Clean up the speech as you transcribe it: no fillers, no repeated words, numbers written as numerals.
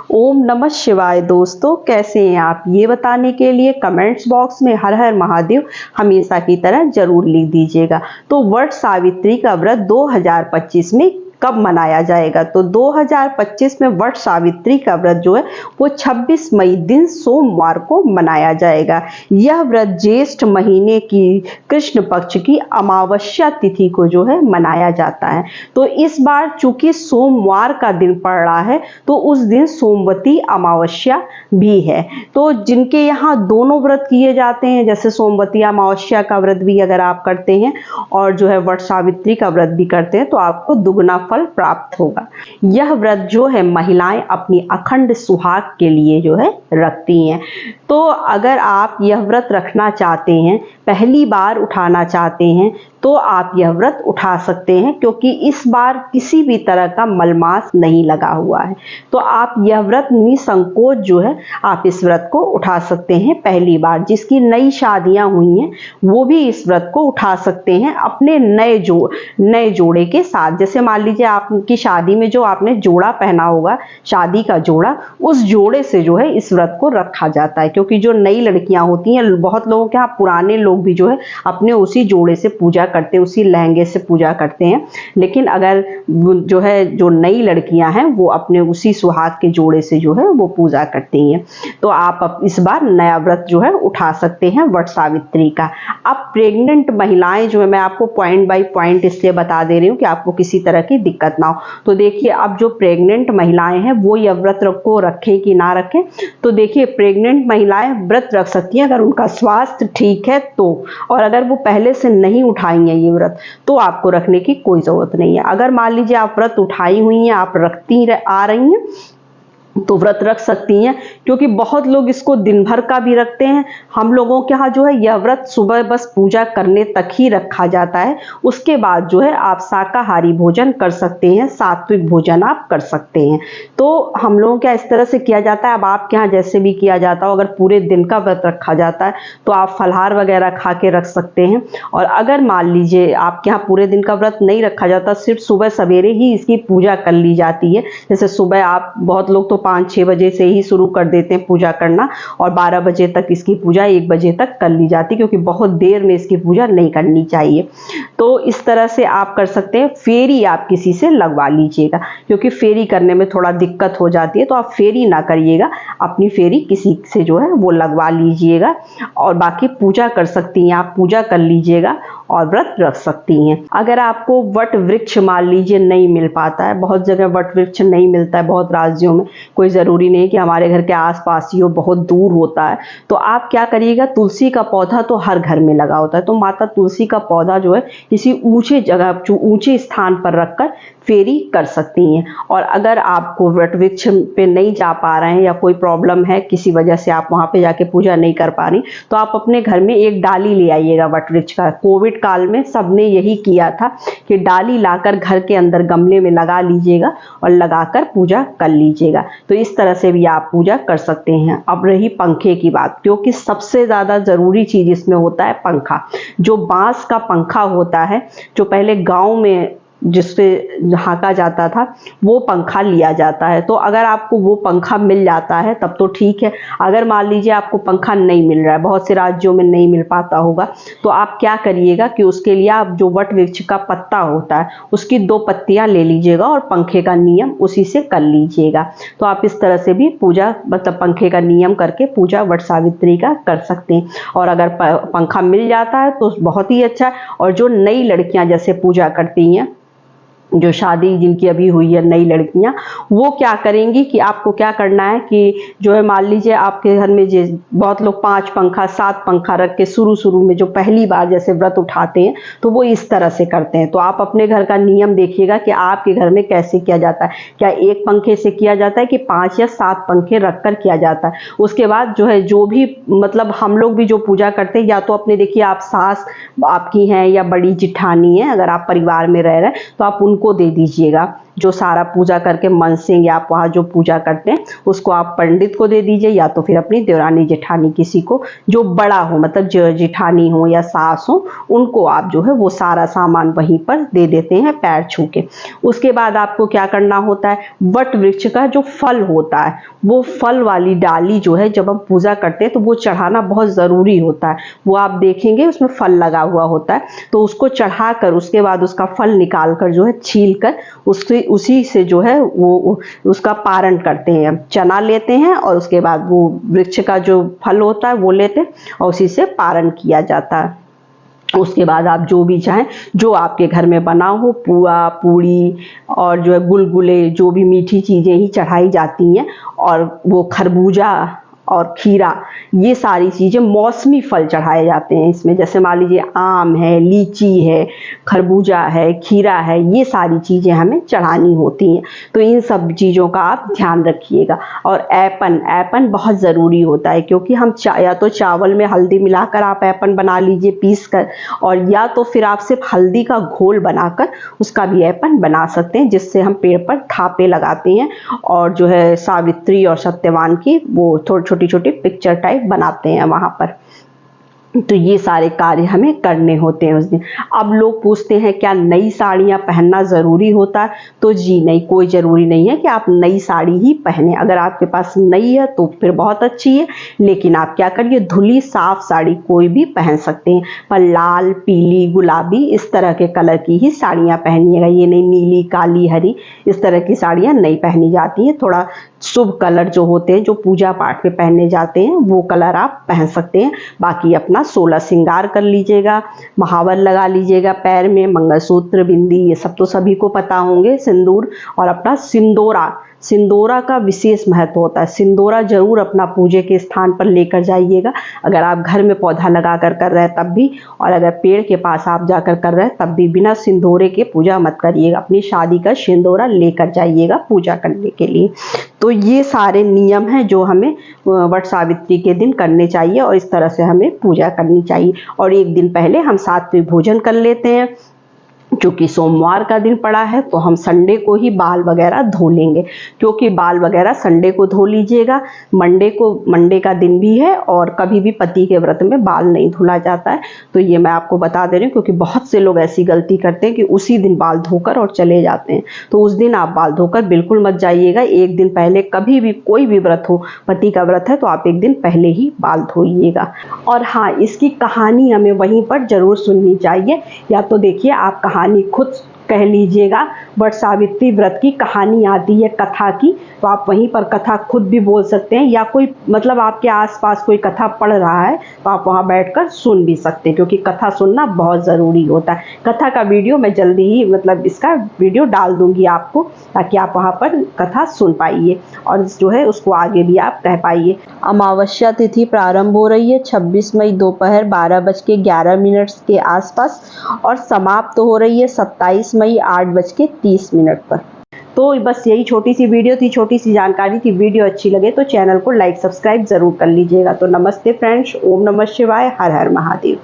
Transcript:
ओम नमः शिवाय। दोस्तों, कैसे हैं आप? ये बताने के लिए कमेंट्स बॉक्स में हर हर महादेव हमेशा की तरह जरूर लिख दीजिएगा। तो वट सावित्री का व्रत 2025 में कब मनाया जाएगा? तो 2025 में वट सावित्री का व्रत जो है वो 26 मई दिन सोमवार को मनाया जाएगा। यह व्रत ज्येष्ठ महीने की कृष्ण पक्ष की अमावस्या तिथि को जो है मनाया जाता है। तो इस बार चूंकि सोमवार का दिन पड़ रहा है तो उस दिन सोमवती अमावस्या भी है। तो जिनके यहाँ दोनों व्रत किए जाते हैं, जैसे सोमवती अमावस्या का व्रत भी अगर आप करते हैं और जो है वट सावित्री का व्रत भी करते हैं तो आपको दुगना फल प्राप्त होगा। यह व्रत जो है महिलाएं अपनी अखंड सुहाग के लिए जो है रखती हैं। तो अगर आप यह व्रत रखना चाहते हैं, पहली बार उठाना चाहते हैं, तो आप यह व्रत उठा सकते हैं, क्योंकि इस बार किसी भी तरह का मलमास नहीं लगा हुआ है। तो आप यह व्रत निसंकोच जो है आप इस व्रत को उठा सकते हैं। पहली बार जिसकी नई शादियां हुई हैं वो भी इस व्रत को उठा सकते हैं अपने नए जोड़े के साथ। जैसे मान लीजिए आपकी शादी में जो आपने जोड़ा पहना होगा, शादी का जोड़ा, उस जोड़े से जो है इस व्रत को रखा जाता है। क्योंकि जो नई लड़कियां होती हैं, बहुत लोगों के यहाँ पुराने लोग भी जो है अपने उसी जोड़े से पूजा करते हैं, उसी लहंगे से पूजा करते हैं। लेकिन अगर जो है जो नई लड़कियां हैं वो अपने उसी सुहाग के जोड़े से जो है वो पूजा करती हैं। तो आप इस बार नया व्रत जो है उठा सकते हैं वट सावित्री का। अब प्रेग्नेंट महिलाएं जो है, मैं आपको पॉइंट बाय पॉइंट इसलिए बता दे रही हूँ कि आपको किसी तरह की दिक्कत ना हो। तो देखिए, अब जो प्रेग्नेंट महिलाएं हैं वो यह व्रत को रखें कि ना रखें। तो देखिए, प्रेग्नेंट महिलाएं व्रत रख सकती हैं अगर उनका स्वास्थ्य ठीक है तो। और अगर वो पहले से नहीं उठाई है ये व्रत तो आपको रखने की कोई जरूरत नहीं है। अगर मान लीजिए आप व्रत उठाई हुई हैं, आप रखती आ रही हैं, तो व्रत रख सकती हैं। क्योंकि बहुत लोग इसको दिन भर का भी रखते हैं। हम लोगों के यहाँ जो है यह व्रत सुबह बस पूजा करने तक ही रखा जाता है। उसके बाद जो है आप शाकाहारी भोजन कर सकते हैं, सात्विक भोजन आप कर सकते हैं। तो हम लोगों के यहाँ इस तरह से किया जाता है। अब आपके यहाँ जैसे भी किया जाता हो, अगर पूरे दिन का व्रत रखा जाता है तो आप फलाहार वगैरह खा के रख सकते हैं। और अगर मान लीजिए आपके यहाँ पूरे दिन का व्रत नहीं रखा जाता, सिर्फ सुबह सवेरे ही इसकी पूजा कर ली जाती है। जैसे सुबह आप, बहुत लोग तो 5-6 बजे से ही शुरू कर देते हैं पूजा करना और 12 बजे तक इसकी पूजा 1 बजे तक कर ली जाती है, क्योंकि बहुत देर में इसकी पूजा नहीं करनी चाहिए। तो इस तरह से आप कर सकते हैं। फेरी आप किसी से लगवा लीजिएगा, क्योंकि फेरी करने में थोड़ा दिक्कत हो जाती है। तो आप फेरी ना करिएगा, अपनी फेरी किसी से जो है वो लगवा लीजिएगा। और बाकी पूजा कर सकती हैं, आप पूजा कर लीजिएगा और व्रत रख सकती हैं। अगर आपको वट वृक्ष मान लीजिए नहीं मिल पाता है, बहुत जगह वट वृक्ष नहीं मिलता है, बहुत राज्यों में, कोई ज़रूरी नहीं कि हमारे घर के आसपास ही हो, बहुत दूर होता है, तो आप क्या करिएगा, तुलसी का पौधा तो हर घर में लगा होता है। तो माता तुलसी का पौधा जो है किसी ऊंचे जगह, ऊंचे स्थान पर रखकर फेरी कर सकती हैं। और अगर आपको वट वृक्ष पे नहीं जा पा रहे हैं या कोई प्रॉब्लम है, किसी वजह से आप वहाँ पे जाके पूजा नहीं कर पा रही, तो आप अपने घर में एक डाली ले आइएगा वट वृक्ष का। कोविड काल में सबने यही किया था कि डाली लाकर घर के अंदर गमले में लगा लीजिएगा और लगाकर पूजा कर लीजिएगा। तो इस तरह से भी आप पूजा कर सकते हैं। अब रही पंखे की बात, क्योंकि सबसे ज़्यादा ज़रूरी चीज़ इसमें होता है पंखा। जो बांस का पंखा होता है, जो पहले गाँव में जिससे हाँका जाता था, वो पंखा लिया जाता है। तो अगर आपको वो पंखा मिल जाता है तब तो ठीक है। अगर मान लीजिए आपको पंखा नहीं मिल रहा है, बहुत से राज्यों में नहीं मिल पाता होगा, तो आप क्या करिएगा कि उसके लिए आप जो वट वृक्ष का पत्ता होता है उसकी 2 पत्तियां ले लीजिएगा और पंखे का नियम उसी से कर लीजिएगा। तो आप इस तरह से भी पूजा, मतलब पंखे का नियम करके पूजा वट सावित्री का कर सकते हैं। और अगर पंखा मिल जाता है तो बहुत ही अच्छा। और जो नई लड़कियां जैसे पूजा करती हैं, जो शादी जिनकी अभी हुई है नई लड़कियां, वो क्या करेंगी कि आपको क्या करना है कि जो है मान लीजिए आपके घर में जो बहुत लोग 5 पंखा 7 पंखा रख के शुरू में जो पहली बार जैसे व्रत उठाते हैं तो वो इस तरह से करते हैं। तो आप अपने घर का नियम देखिएगा कि आपके घर में कैसे किया जाता है। क्या 1 पंखे से किया जाता है कि 5 या 7 पंखे रखकर किया जाता है? उसके बाद जो है, जो भी मतलब हम लोग भी जो पूजा करते हैं, या तो अपने देखिए आप सास आपकी हैं या बड़ी जिठानी है, अगर आप परिवार में रह रहे हैं तो आप उनको दे दीजिएगा। जो सारा पूजा करके मन से या आप वहाँ जो पूजा करते हैं उसको आप पंडित को दे दीजिए, या तो फिर अपनी देवरानी जेठानी किसी को जो बड़ा हो, मतलब जो जेठानी हो या सास हो, उनको आप जो है वो सारा सामान वहीं पर दे देते हैं पैर छू के। उसके बाद आपको क्या करना होता है, वट वृक्ष का जो फल होता है वो फल वाली डाली जो है जब हम पूजा करते हैं तो वो चढ़ाना बहुत ज़रूरी होता है। वो आप देखेंगे उसमें फल लगा हुआ होता है, तो उसको चढ़ा कर उसके बाद उसका फल निकाल कर जो है छील कर उसी से जो है वो उसका पारण करते हैं। चना लेते हैं और उसके बाद वो वृक्ष का जो फल होता है वो लेते हैं और उसी से पारण किया जाता है। उसके बाद आप जो भी चाहें, जो आपके घर में बना हो, पुआ पूड़ी और जो है गुलगुले, जो भी मीठी चीज़ें ही चढ़ाई जाती हैं, और वो खरबूजा और खीरा, ये सारी चीज़ें मौसमी फल चढ़ाए जाते हैं इसमें। जैसे मान लीजिए आम है, लीची है, खरबूजा है, खीरा है, ये सारी चीज़ें हमें चढ़ानी होती हैं। तो इन सब चीज़ों का आप ध्यान रखिएगा। और ऐपन बहुत ज़रूरी होता है, क्योंकि हम या तो चावल में हल्दी मिलाकर आप ऐपन बना लीजिए पीस कर, और या तो फिर आप सिर्फ हल्दी का घोल बनाकर उसका भी ऐपन बना सकते हैं, जिससे हम पेड़ पर थापे लगाते हैं और जो है सावित्री और सत्यवान की वो छोटी छोटी पिक्चर टाइप बनाते हैं वहाँ पर। तो ये सारे कार्य हमें करने होते हैं उस दिन। अब लोग पूछते हैं क्या नई साड़ियाँ पहनना ज़रूरी होता है? तो जी नहीं, कोई ज़रूरी नहीं है कि आप नई साड़ी ही पहने। अगर आपके पास नई है तो फिर बहुत अच्छी है, लेकिन आप क्या करिए, धुली साफ साड़ी कोई भी पहन सकते हैं, पर लाल, पीली, गुलाबी इस तरह के कलर की ही साड़ियाँ पहनिएगा। ये नहीं नीली, काली, हरी इस तरह की साड़ियाँ नहीं पहनी जाती हैं। थोड़ा शुभ कलर जो होते हैं, जो पूजा पाठ में पहने जाते हैं, वो कलर आप पहन सकते हैं। बाकी अपना 16 श्रृंगार कर लीजिएगा, महावर लगा लीजिएगा पैर में, मंगलसूत्र, बिंदी, ये सब तो सभी को पता होंगे, सिंदूर, और अपना सिंदूरा का विशेष महत्व होता है। सिंदूरा जरूर अपना पूजे के स्थान पर लेकर जाइएगा। अगर आप घर में पौधा लगा कर रहे हैं तब भी, और अगर पेड़ के पास आप जाकर कर रहे हैं तब भी, बिना सिंदूरे के पूजा मत करिएगा। अपनी शादी का सिंदूरा लेकर जाइएगा पूजा करने के लिए। तो ये सारे नियम हैं जो हमें वट सावित्री के दिन करने चाहिए, और इस तरह से हमें पूजा करनी चाहिए। और एक दिन पहले हम सात्विक भोजन कर लेते हैं। क्योंकि सोमवार का दिन पड़ा है तो हम संडे को ही बाल वगैरह धो लेंगे, क्योंकि बाल वगैरह संडे को धो लीजिएगा। मंडे का दिन भी है, और कभी भी पति के व्रत में बाल नहीं धुला जाता है। तो ये मैं आपको बता दे रही हूँ, क्योंकि बहुत से लोग ऐसी गलती करते हैं कि उसी दिन बाल धोकर और चले जाते हैं। तो उस दिन आप बाल धोकर बिल्कुल मत जाइएगा। एक दिन पहले, कभी भी कोई भी व्रत हो, पति का व्रत है तो आप एक दिन पहले ही बाल धोइएगा। और हाँ, इसकी कहानी हमें वहीं पर जरूर सुननी चाहिए। या तो देखिए, आप कहानी खुद कह लीजिएगा, वट सावित्री व्रत की कहानी आती है कथा की, तो आप वहीं पर कथा खुद भी बोल सकते हैं, या कोई मतलब आपके आसपास कोई कथा पढ़ रहा है तो आप वहां बैठकर सुन भी सकते हैं, क्योंकि कथा सुनना बहुत ज़रूरी होता है। कथा का वीडियो मैं जल्दी ही मतलब इसका वीडियो डाल दूंगी आपको, ताकि आप वहां पर कथा सुन पाइए और जो है उसको आगे भी आप कह पाइए। अमावस्या तिथि प्रारंभ हो रही है 26 मई दोपहर 12:11 के आसपास, और समाप्त हो रही है 27 मई 8:30 पर। तो बस यही छोटी सी वीडियो थी, छोटी सी जानकारी थी। वीडियो अच्छी लगे तो चैनल को लाइक सब्सक्राइब जरूर कर लीजिएगा। तो नमस्ते फ्रेंड्स, ओम नमः शिवाय, हर हर महादेव।